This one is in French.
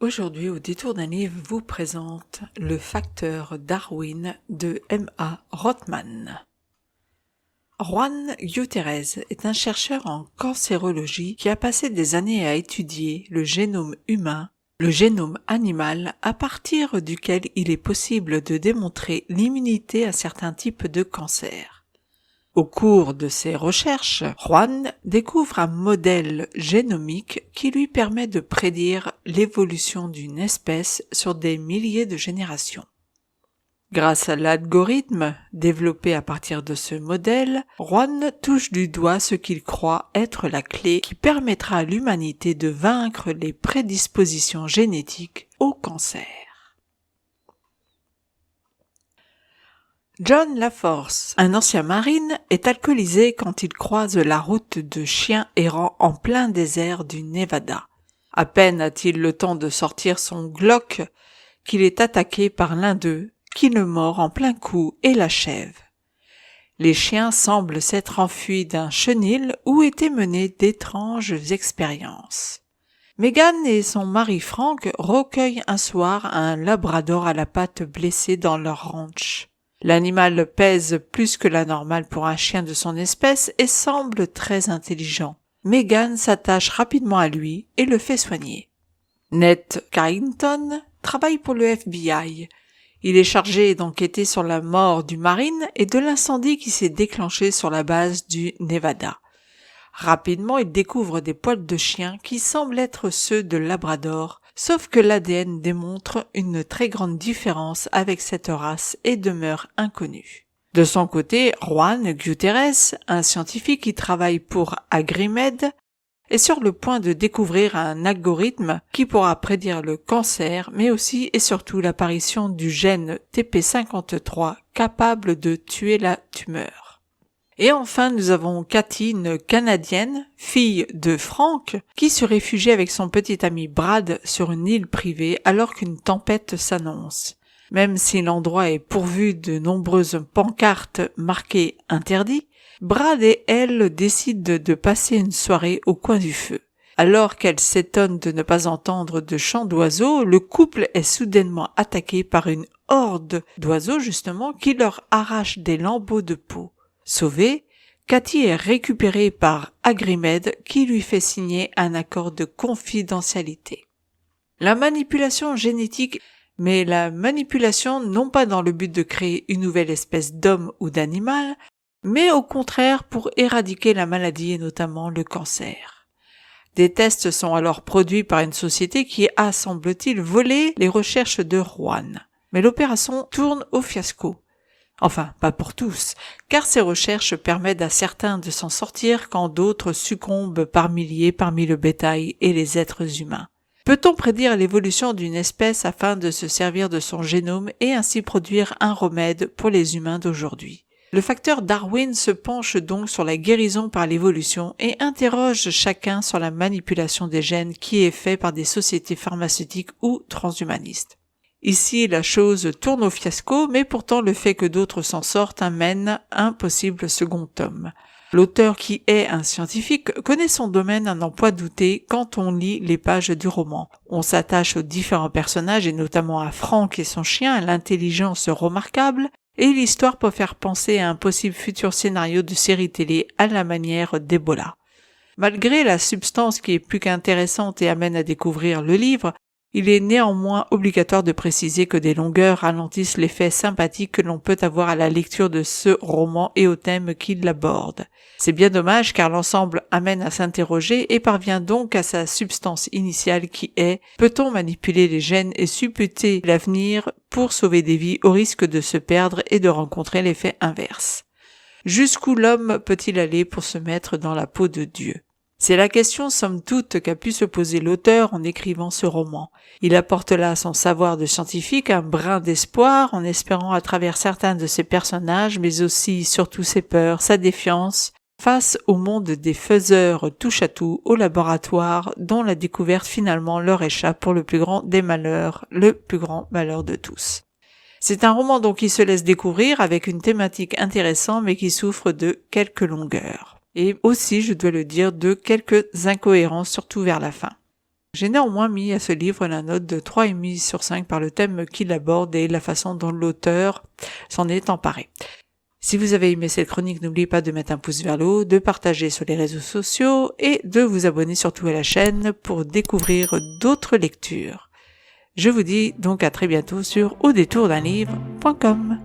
Aujourd'hui, au détour d'un livre, vous présente Le facteur Darwin de M.A. Rothman. Juan Gutiérrez est un chercheur en cancérologie qui a passé des années à étudier le génome humain, le génome animal, à partir duquel il est possible de démontrer l'immunité à certains types de cancers. Au cours de ses recherches, Juan découvre un modèle génomique qui lui permet de prédire l'évolution d'une espèce sur des milliers de générations. Grâce à l'algorithme développé à partir de ce modèle, Juan touche du doigt ce qu'il croit être la clé qui permettra à l'humanité de vaincre les prédispositions génétiques au cancer. John LaForce, un ancien marine, est alcoolisé quand il croise la route de chiens errants en plein désert du Nevada. À peine a-t-il le temps de sortir son Glock qu'il est attaqué par l'un d'eux, qui le mord en plein cou et l'achève. Les chiens semblent s'être enfuis d'un chenil où étaient menées d'étranges expériences. Megan et son mari Frank recueillent un soir un labrador à la patte blessée dans leur ranch. L'animal pèse plus que la normale pour un chien de son espèce et semble très intelligent. Megan s'attache rapidement à lui et le fait soigner. Ned Carrington travaille pour le FBI. Il est chargé d'enquêter sur la mort du marine et de l'incendie qui s'est déclenché sur la base du Nevada. Rapidement, il découvre des poils de chien qui semblent être ceux de Labrador, sauf que l'ADN démontre une très grande différence avec cette race et demeure inconnue. De son côté, Juan Gutiérrez, un scientifique qui travaille pour Agrimed, est sur le point de découvrir un algorithme qui pourra prédire le cancer, mais aussi et surtout l'apparition du gène TP53 capable de tuer la tumeur. Et enfin, nous avons Cathy, une Canadienne, fille de Frank, qui se réfugie avec son petit ami Brad sur une île privée alors qu'une tempête s'annonce. Même si l'endroit est pourvu de nombreuses pancartes marquées « interdit », Brad et elle décident de passer une soirée au coin du feu. Alors qu'elle s'étonne de ne pas entendre de chants d'oiseaux, le couple est soudainement attaqué par une horde d'oiseaux justement qui leur arrache des lambeaux de peau. Sauvée, Cathy est récupérée par Agrimed qui lui fait signer un accord de confidentialité. La manipulation génétique, mais la manipulation non pas dans le but de créer une nouvelle espèce d'homme ou d'animal, mais au contraire pour éradiquer la maladie et notamment le cancer. Des tests sont alors produits par une société qui a, semble-t-il, volé les recherches de Juan. Mais l'opération tourne au fiasco. Enfin, pas pour tous, car ces recherches permettent à certains de s'en sortir quand d'autres succombent par milliers parmi le bétail et les êtres humains. Peut-on prédire l'évolution d'une espèce afin de se servir de son génome et ainsi produire un remède pour les humains d'aujourd'hui ? Le facteur Darwin se penche donc sur la guérison par l'évolution et interroge chacun sur la manipulation des gènes qui est fait par des sociétés pharmaceutiques ou transhumanistes. Ici, la chose tourne au fiasco, mais pourtant le fait que d'autres s'en sortent amène un possible second tome. L'auteur, qui est un scientifique, connaît son domaine à n'en point douter quand on lit les pages du roman. On s'attache aux différents personnages et notamment à Frank et son chien, à l'intelligence remarquable, et l'histoire peut faire penser à un possible futur scénario de série télé à la manière d'Ebola. Malgré la substance qui est plus qu'intéressante et amène à découvrir le livre, il est néanmoins obligatoire de préciser que des longueurs ralentissent l'effet sympathique que l'on peut avoir à la lecture de ce roman et au thème qu'il aborde. C'est bien dommage car l'ensemble amène à s'interroger et parvient donc à sa substance initiale qui est « Peut-on manipuler les gènes et supputer l'avenir pour sauver des vies au risque de se perdre et de rencontrer l'effet inverse ?» Jusqu'où l'homme peut-il aller pour se mettre dans la peau de Dieu ? C'est la question somme toute qu'a pu se poser l'auteur en écrivant ce roman. Il apporte là son savoir de scientifique, un brin d'espoir en espérant à travers certains de ses personnages, mais aussi surtout ses peurs, sa défiance, face au monde des faiseurs touche-à-tout au laboratoire dont la découverte finalement leur échappe pour le plus grand des malheurs, le plus grand malheur de tous. C'est un roman donc qui se laisse découvrir avec une thématique intéressante mais qui souffre de quelques longueurs. Et aussi, je dois le dire, de quelques incohérences, surtout vers la fin. J'ai néanmoins mis à ce livre la note de 3,5 sur 5 par le thème qu'il aborde et la façon dont l'auteur s'en est emparé. Si vous avez aimé cette chronique, n'oubliez pas de mettre un pouce vers le haut, de partager sur les réseaux sociaux et de vous abonner surtout à la chaîne pour découvrir d'autres lectures. Je vous dis donc à très bientôt sur audétourdunlivre.com.